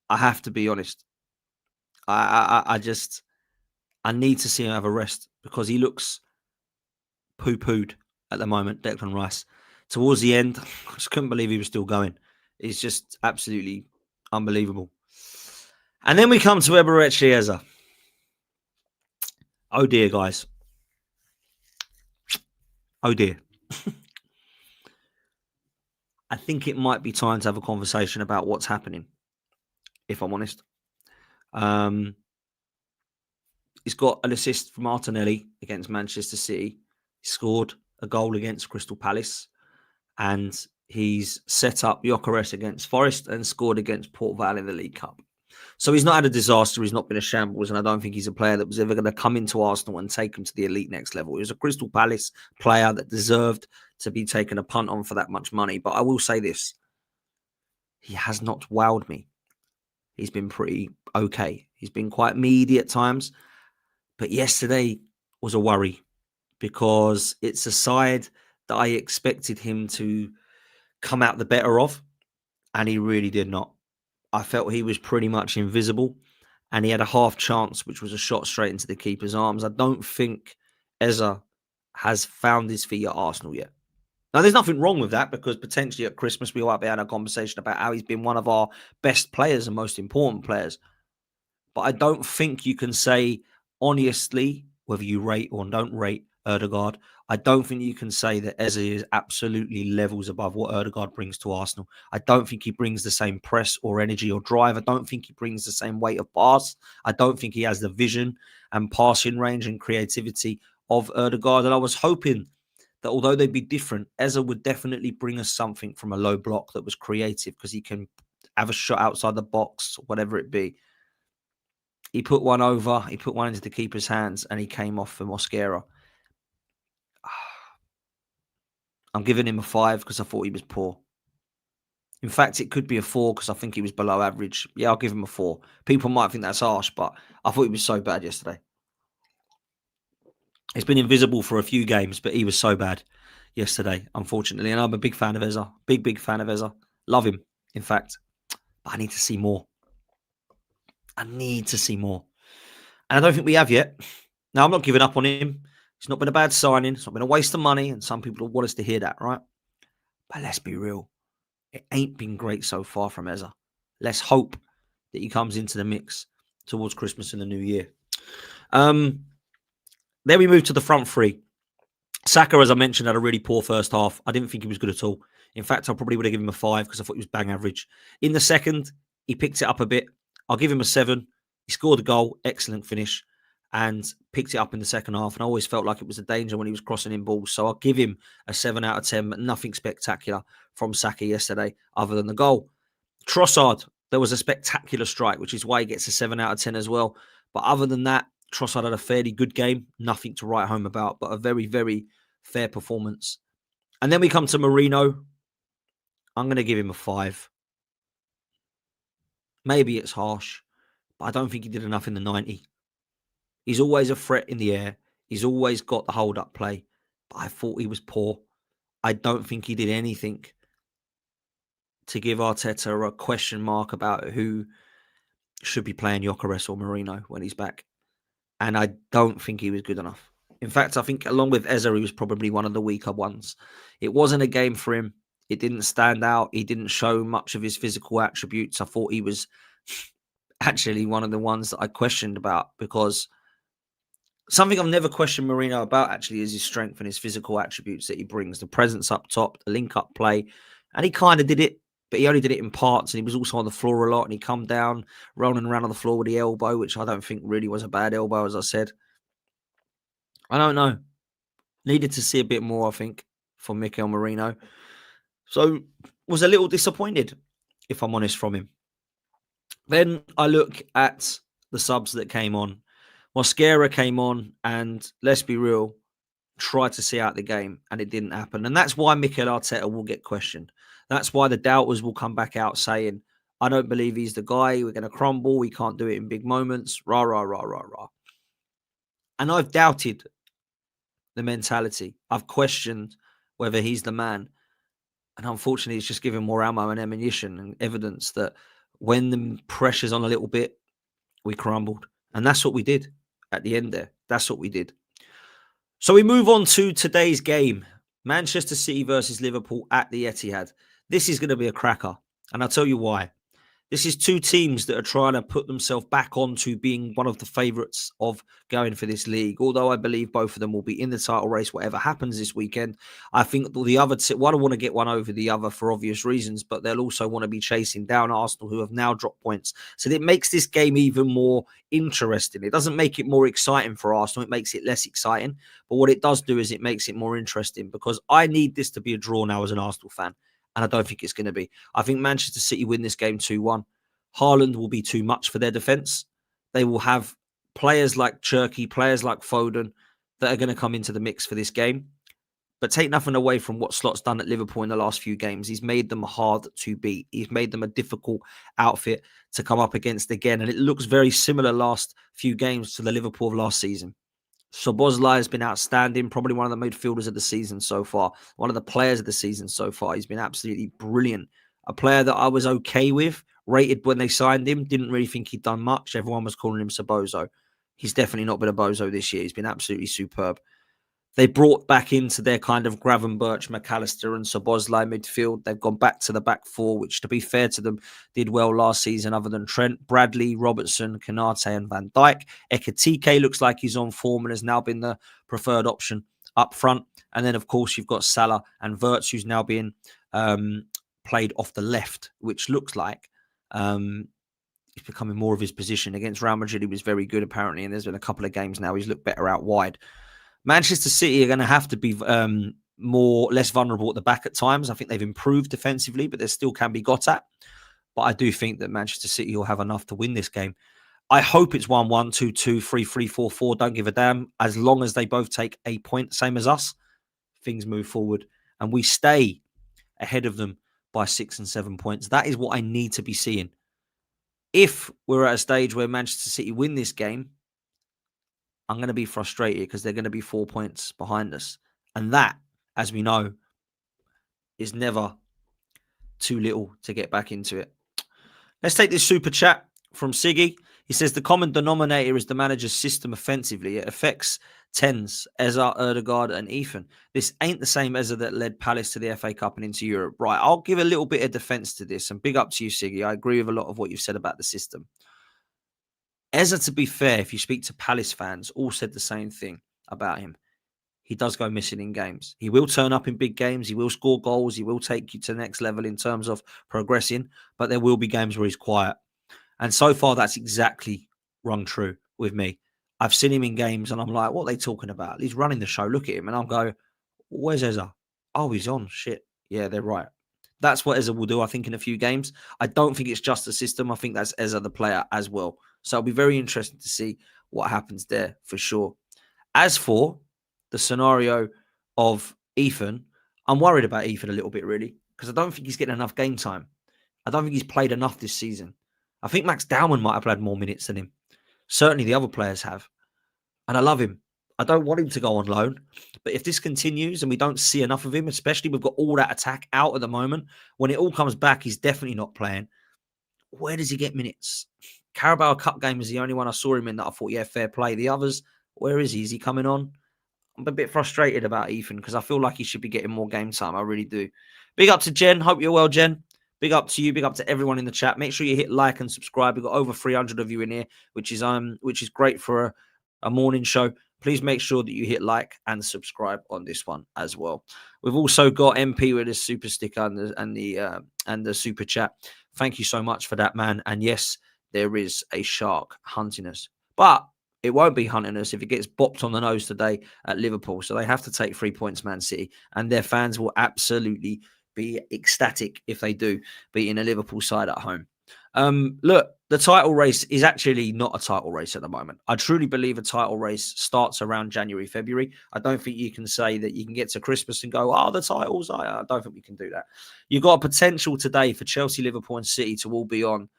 I have to be honest. I need to see him have a rest because he looks poo-pooed at the moment, Declan Rice. Towards the end, I just couldn't believe he was still going. It's just absolutely unbelievable. And then we come to Eberechi Eze. Oh dear, guys. Oh dear. I think it might be time to have a conversation about what's happening, if I'm honest. He's got an assist from Martinelli against Manchester City. He scored a goal against Crystal Palace. And he's set up Gyökeres against Forest and scored against Port Vale in the League Cup. So he's not had a disaster. He's not been a shambles. And I don't think he's a player that was ever going to come into Arsenal and take him to the elite next level. He was a Crystal Palace player that deserved to be taken a punt on for that much money. But I will say this. He has not wowed me. He's been pretty okay. He's been quite meaty at times. But yesterday was a worry because it's a side that I expected him to come out the better of. And he really did not. I felt he was pretty much invisible. And he had a half chance, which was a shot straight into the keeper's arms. I don't think Eze has found his feet at Arsenal yet. Now, there's nothing wrong with that because potentially at Christmas we might be having a conversation about how he's been one of our best players and most important players. But I don't think you can say honestly, whether you rate or don't rate Ødegaard, I don't think you can say that Eze is absolutely levels above what Ødegaard brings to Arsenal. I don't think he brings the same press or energy or drive. I don't think he brings the same weight of pass. I don't think he has the vision and passing range and creativity of Ødegaard. And I was hoping that although they'd be different, Eze would definitely bring us something from a low block that was creative because he can have a shot outside the box, whatever it be. He put one over, he put one into the keeper's hands, and he came off for Mosquera. I'm giving him a 5 because I thought he was poor. In fact, it could be a 4 because I think he was below average. Yeah, I'll give him a 4. People might think that's harsh, but I thought he was so bad yesterday. He's been invisible for a few games, but he was so bad yesterday, unfortunately. And I'm a big fan of Eza. Big fan of Eza. Love him, in fact. But I need to see more. I need to see more. And I don't think we have yet. Now, I'm not giving up on him. It's not been a bad signing. It's not been a waste of money. And some people want us to hear that, right? But let's be real. It ain't been great so far from Eza. Let's hope that he comes into the mix towards Christmas and the New Year. Then we move to the front three. Saka, as I mentioned, had a really poor first half. I didn't think he was good at all. In fact, I probably would have given him a 5 because I thought he was bang average. In the second, he picked it up a bit. I'll give him a 7. He scored a goal, excellent finish, and picked it up in the second half. And I always felt like it was a danger when he was crossing in balls. So I'll give him a 7 out of 10, but nothing spectacular from Saka yesterday other than the goal. Trossard, there was a spectacular strike, which is why he gets a 7 out of 10 as well. But other than that, Trossard had a fairly good game. Nothing to write home about, but a very, very fair performance. And then we come to Marino. I'm going to give him a 5. Maybe it's harsh, but I don't think he did enough in the 90. He's always a threat in the air. He's always got the hold-up play, but I thought he was poor. I don't think he did anything to give Arteta a question mark about who should be playing Gyökeres or Marino when he's back. And I don't think he was good enough. In fact, I think along with Eza, he was probably one of the weaker ones. It wasn't a game for him. It didn't stand out. He didn't show much of his physical attributes. I thought he was actually one of the ones that I questioned about, because something I've never questioned Marino about actually is his strength and his physical attributes that he brings. The presence up top, the link-up play. And he kind of did it, but he only did it in parts, and he was also on the floor a lot, and he come down, rolling around on the floor with the elbow, which I don't think really was a bad elbow, as I said. I don't know. Needed to see a bit more, I think, from Mikel Merino. So was a little disappointed, if I'm honest, from him. Then I look at the subs that came on. Mosquera came on, and let's be real, tried to see out the game, and it didn't happen. And that's why Mikel Arteta will get questioned. That's why the doubters will come back out saying, I don't believe he's the guy. We're going to crumble. We can't do it in big moments. Rah, rah, rah, rah, rah. And I've doubted the mentality. I've questioned whether he's the man. And unfortunately, it's just giving more ammo and ammunition and evidence that when the pressure's on a little bit, we crumbled. And that's what we did at the end there. That's what we did. So we move on to today's game. Manchester City versus Liverpool at the Etihad. This is going to be a cracker. And I'll tell you why. This is two teams that are trying to put themselves back onto being one of the favourites of going for this league. Although I believe both of them will be in the title race, whatever happens this weekend. I think the other one want to get one over the other for obvious reasons, but they'll also want to be chasing down Arsenal, who have now dropped points. So it makes this game even more interesting. It doesn't make it more exciting for Arsenal. It makes it less exciting. But what it does do is it makes it more interesting, because I need this to be a draw now as an Arsenal fan. And I don't think it's going to be. I think Manchester City win this game 2-1. Haaland will be too much for their defence. They will have players like Cherky, players like Foden that are going to come into the mix for this game. But take nothing away from what Slot's done at Liverpool in the last few games. He's made them hard to beat. He's made them a difficult outfit to come up against again. And it looks very similar last few games to the Liverpool of last season. Szoboszlai has been outstanding, probably one of the midfielders of the season so far, one of the players of the season so far. He's been absolutely brilliant. A player that I was okay with, rated when they signed him, didn't really think he'd done much. Everyone was calling him Sabozo. He's definitely not been a bozo this year. He's been absolutely superb. They brought back into their kind of Gravenberch, McAllister and Szoboszlai midfield. They've gone back to the back four, which, to be fair to them, did well last season other than Trent, Bradley, Robertson, Konate and Van Dijk. Ekitike looks like he's on form and has now been the preferred option up front. And then, of course, you've got Salah and Wirtz, who's now being played off the left, which looks like he's becoming more of his position. Against Real Madrid, he was very good, apparently, and there's been a couple of games now he's looked better out wide. Manchester City are going to have to be less vulnerable at the back at times. I think they've improved defensively, but there still can be got at. But I do think that Manchester City will have enough to win this game. I hope it's 1-1, 2-2, 3-3, 4-4. Don't give a damn. As long as they both take a point, same as us, things move forward. And we stay ahead of them by 6 and 7 points. That is what I need to be seeing. If we're at a stage where Manchester City win this game, I'm going to be frustrated because they're going to be 4 points behind us. And that, as we know, is never too little to get back into it. Let's take this super chat from Siggy. He says the common denominator is the manager's system offensively. It affects tens, Eza, Erdegaard and Ethan. This ain't the same Eza that led Palace to the FA Cup and into Europe. Right, I'll give a little bit of defence to this and big up to you, Siggy. I agree with a lot of what you've said about the system. Eza, to be fair, if you speak to Palace fans, all said the same thing about him. He does go missing in games. He will turn up in big games. He will score goals. He will take you to the next level in terms of progressing. But there will be games where he's quiet. And so far, that's exactly rung true with me. I've seen him in games and I'm like, what are they talking about? He's running the show. Look at him. And I'll go, where's Eza? Oh, he's on. Shit. Yeah, they're right. That's what Eza will do, I think, in a few games. I don't think it's just the system. I think that's Eza, the player, as well. So I'll be very interested to see what happens there for sure. As for the scenario of Ethan, I'm worried about Ethan a little bit, really, because I don't think he's getting enough game time. I don't think he's played enough this season. I think Max Dowman might have played more minutes than him. Certainly the other players have. And I love him. I don't want him to go on loan. But if this continues and we don't see enough of him, especially we've got all that attack out at the moment, when it all comes back, he's definitely not playing. Where does he get minutes? Carabao Cup game is the only one I saw him in that I thought, yeah, fair play. The others, where is he? Is he coming on? I'm a bit frustrated about Ethan because I feel like he should be getting more game time. I really do. Big up to Jen. Hope you're well, Jen. Big up to you. Big up to everyone in the chat. Make sure you hit like and subscribe. We've got over 300 of you in here, which is great for a morning show. Please make sure that you hit like and subscribe on this one as well. We've also got MP with his super sticker and the super chat. Thank you so much for that, man. And yes, there is a shark hunting us, but it won't be hunting us if it gets bopped on the nose today at Liverpool. So they have to take 3 points, Man City, and their fans will absolutely be ecstatic if they do, beating a Liverpool side at home. Look, the title race is actually not a title race at the moment. I truly believe a title race starts around January, February. I don't think you can say that you can get to Christmas and go, the titles. I don't think we can do that. You've got a potential today for Chelsea, Liverpool and City to all be on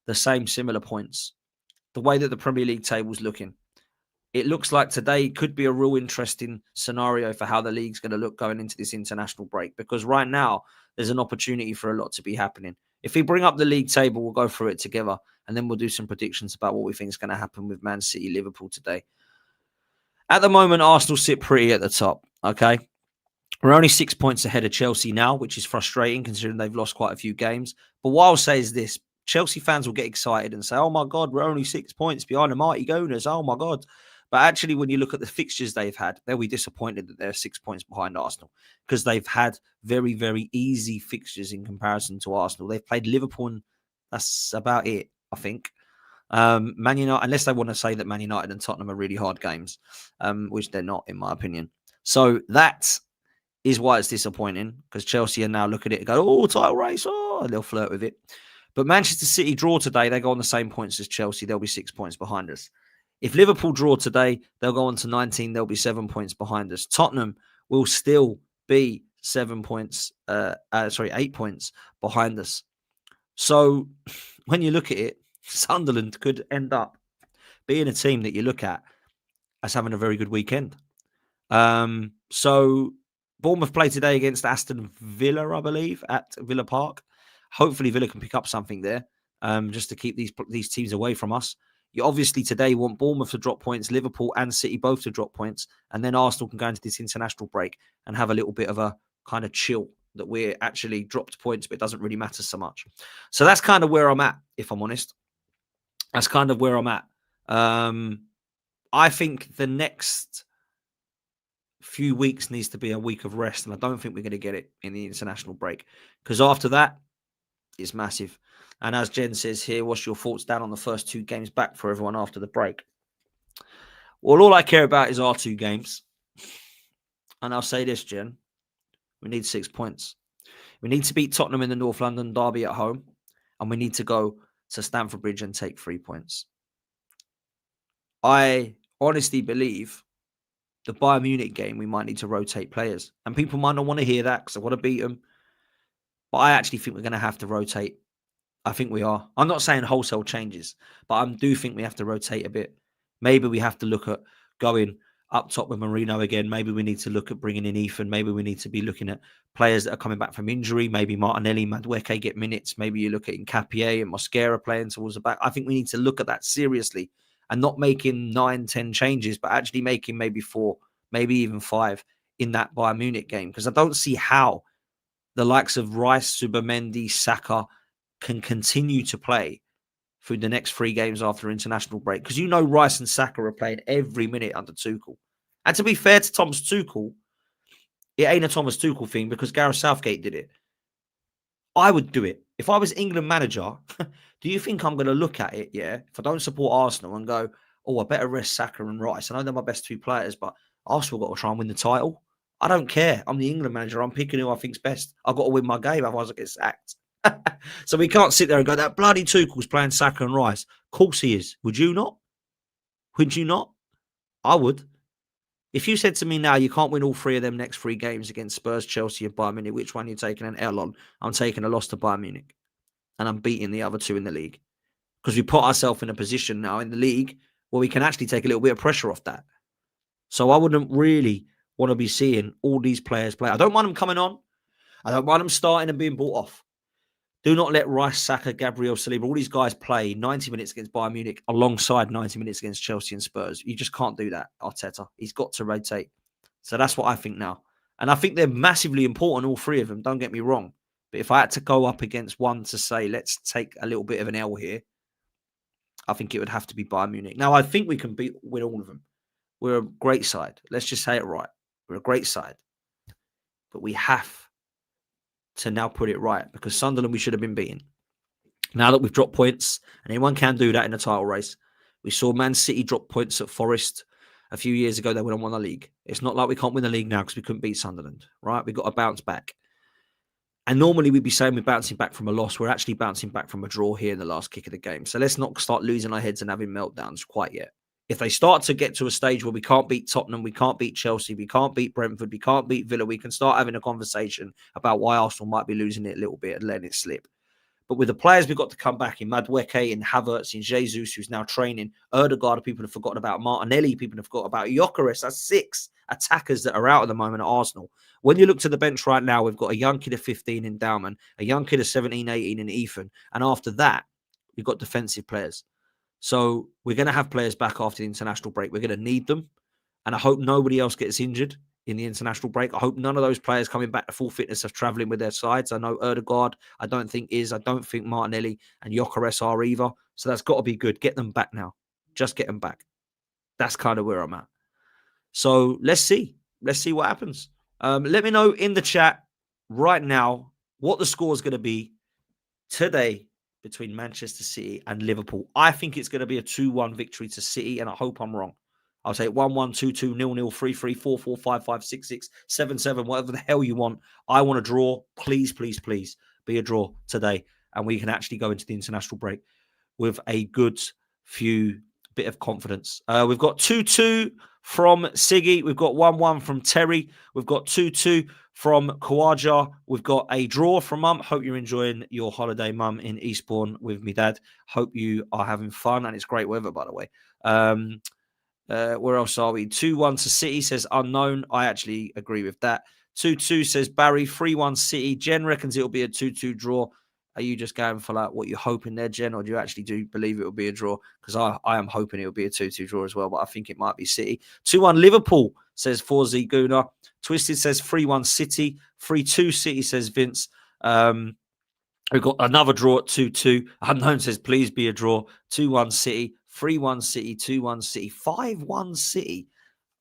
the same similar points. The way that the Premier League table's looking, it looks like today could be a real interesting scenario for how the league's going to look going into this international break. Because right now, there's an opportunity for a lot to be happening. If we bring up the league table, we'll go through it together. And then we'll do some predictions about what we think is going to happen with Man City, Liverpool today. At the moment, Arsenal sit pretty at the top, okay? We're only 6 points ahead of Chelsea now, which is frustrating considering they've lost quite a few games. But what I'll say is this. Chelsea fans will get excited and say, oh, my God, we're only 6 points behind the mighty Gooners. Oh, my God. But actually, when you look at the fixtures they've had, they'll be disappointed that they're 6 points behind Arsenal because they've had very, very easy fixtures in comparison to Arsenal. They've played Liverpool, and that's about it, I think. Man United, unless they want to say that Man United and Tottenham are really hard games, which they're not, in my opinion. So that is why it's disappointing because Chelsea are now look at it and go, title race, and they'll flirt with it. But Manchester City draw today, they go on the same points as Chelsea. They'll be 6 points behind us. If Liverpool draw today, they'll go on to 19. They'll be 7 points behind us. Tottenham will still be 8 points behind us. So when you look at it, Sunderland could end up being a team that you look at as having a very good weekend. So Bournemouth play today against Aston Villa, I believe, at Villa Park. Hopefully Villa can pick up something there just to keep these teams away from us. You obviously today want Bournemouth to drop points, Liverpool and City both to drop points, and then Arsenal can go into this international break and have a little bit of a kind of chill that we're actually dropped points, but it doesn't really matter so much. So that's kind of where I'm at, if I'm honest. That's kind of where I'm at. I think the next few weeks needs to be a week of rest, and I don't think we're going to get it in the international break because after that, it's massive. And as Jen says here, what's your thoughts down on the first 2 games back for everyone after the break? Well, all I care about is our 2 games. And I'll say this, Jen. We need 6 points. We need to beat Tottenham in the North London derby at home. And we need to go to Stamford Bridge and take 3 points. I honestly believe the Bayern Munich game, we might need to rotate players. And people might not want to hear that because I want to beat them. But I actually think we're going to have to rotate. I think we are. I'm not saying wholesale changes, but I do think we have to rotate a bit. Maybe we have to look at going up top with Marino again. Maybe we need to look at bringing in Ethan. Maybe we need to be looking at players that are coming back from injury. Maybe Martinelli, Madueke get minutes. Maybe you look at Nkapie and Mosquera playing towards the back. I think we need to look at that seriously and not making 9, 10 changes, but actually making maybe 4, maybe even 5 in that Bayern Munich game. Because I don't see how the likes of Rice, Subamendi, Saka can continue to play through the next 3 games after international break. Because Rice and Saka are playing every minute under Tuchel. And to be fair to Thomas Tuchel, it ain't a Thomas Tuchel thing because Gareth Southgate did it. I would do it. If I was England manager, do you think I'm going to look at it, if I don't support Arsenal and go, oh, I better rest Saka and Rice. I know they're my best 2 players, but Arsenal got to try and win the title. I don't care. I'm the England manager. I'm picking who I think's best. I've got to win my game, otherwise I get sacked. So we can't sit there and go, that bloody Tuchel's playing Saka and Rice. Of course he is. Would you not? Would you not? I would. If you said to me now, you can't win all 3 of them next 3 games against Spurs, Chelsea and Bayern Munich, which one are you taking an L on? I'm taking a loss to Bayern Munich. And I'm beating the other 2 in the league. Because we put ourselves in a position now in the league where we can actually take a little bit of pressure off that. So I wouldn't really want to be seeing all these players play. I don't mind them coming on. I don't mind them starting and being bought off. Do not let Rice, Saka, Gabriel, Saliba, all these guys play 90 minutes against Bayern Munich alongside 90 minutes against Chelsea and Spurs. You just can't do that, Arteta. He's got to rotate. So that's what I think now. And I think they're massively important, all 3 of them. Don't get me wrong. But if I had to go up against one to say, let's take a little bit of an L here, I think it would have to be Bayern Munich. Now, I think we can win all of them. We're a great side. Let's just say it right. We're a great side. But we have to now put it right because Sunderland we should have been beating. Now that we've dropped points, and anyone can do that in a title race. We saw Man City drop points at Forest a few years ago. They went and won the league. It's not like we can't win the league now because we couldn't beat Sunderland, right? We've got to bounce back. And normally we'd be saying we're bouncing back from a loss. We're actually bouncing back from a draw here in the last kick of the game. So let's not start losing our heads and having meltdowns quite yet. If they start to get to a stage where we can't beat Tottenham, we can't beat Chelsea, we can't beat Brentford, we can't beat Villa, we can start having a conversation about why Arsenal might be losing it a little bit and letting it slip. But with the players we've got to come back in Madueke, in Havertz, in Jesus, who's now training, Ødegaard, people have forgotten about Martinelli, people have forgotten about Gyökeres. That's 6 attackers that are out at the moment at Arsenal. When you look to the bench right now, we've got a young kid of 15 in Dauman, a young kid of 17, 18 in Ethan. And after that, we've got defensive players. So we're going to have players back after the international break. We're going to need them. And I hope nobody else gets injured in the international break. I hope none of those players coming back to full fitness are travelling with their sides. I know Ødegaard, I don't think is. I don't think Martinelli and Gyökeres are either. So that's got to be good. Get them back now. Just get them back. That's kind of where I'm at. So let's see. Let's see what happens. Let me know in the chat right now what the score is going to be today between Manchester City and Liverpool. I think it's going to be a 2-1 victory to City, and I hope I'm wrong. I'll say 1-1, 2-2, 0-0, 3-3, 4-4, 5-5, 6-6, 7-7, whatever the hell you want. I want a draw. Please, please, please be a draw today, and we can actually go into the international break with a good bit of confidence. We've got 2-2 from Siggy. We've got 1-1 from Terry. We've got 2-2 from Kawaja. We've got a draw from Mum. Hope you're enjoying your holiday, Mum, in Eastbourne with me, Dad. Hope you are having fun, and it's great weather, by the way. Where else are we? 2-1 to City, says Unknown. I actually agree with that. 2-2 says Barry. 3-1 City. Jen reckons it'll be a 2-2 draw. Are you just going for like what you're hoping there, Jen, or do you actually believe it will be a draw? Because I am hoping it will be a 2-2 draw as well, but I think it might be City. 2-1 Liverpool, says 4Z Guna. Twisted says 3-1 City. 3-2 City, says Vince. We've got another draw at 2-2. Unknown says please be a draw. 2-1 City. 3-1 City. 2-1 City. 5-1 City.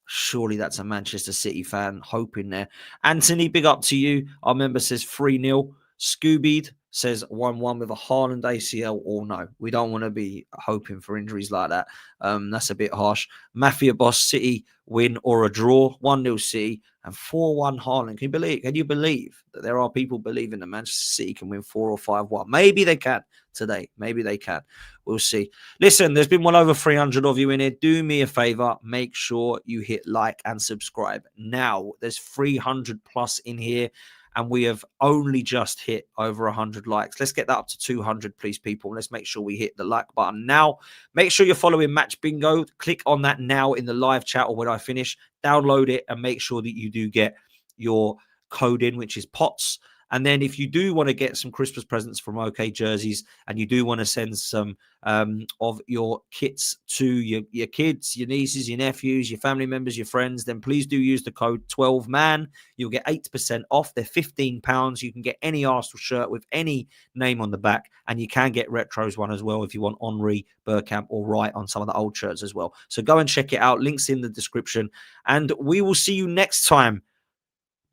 Surely that's a Manchester City fan hoping there. Anthony, big up to you. Our member says 3-0. Scoobied says 1-1 with a Haaland ACL or no. We don't want to be hoping for injuries like that. That's a bit harsh. Mafia Boss City win or a draw. 1-0 City and 4-1 Haaland. Can you believe that there are people believing that Manchester City can win 4 or 5-1? Maybe they can today. Maybe they can. We'll see. Listen, there's been well over 300 of you in here. Do me a favor. Make sure you hit like and subscribe. Now, there's 300 plus in here. and we have only just hit over 100 likes. Let's get that up to 200, please, people. Let's make sure we hit the like button now. Make sure you're following Match Bingo. Click on that now in the live chat or when I finish. Download it and make sure that you do get your code in, which is POTS. And then if you do want to get some Christmas presents from OK Jerseys and you do want to send some of your kits to your kids, your nieces, your nephews, your family members, your friends, then please do use the code 12MAN. You'll get 8% off. They're £15. You can get any Arsenal shirt with any name on the back, and you can get Retros one as well if you want Henri, Bergkamp, or Wright on some of the old shirts as well. So go and check it out. Links in the description. And we will see you next time.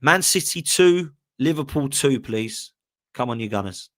Man City 2, Liverpool 2, please. Come on, you Gunners.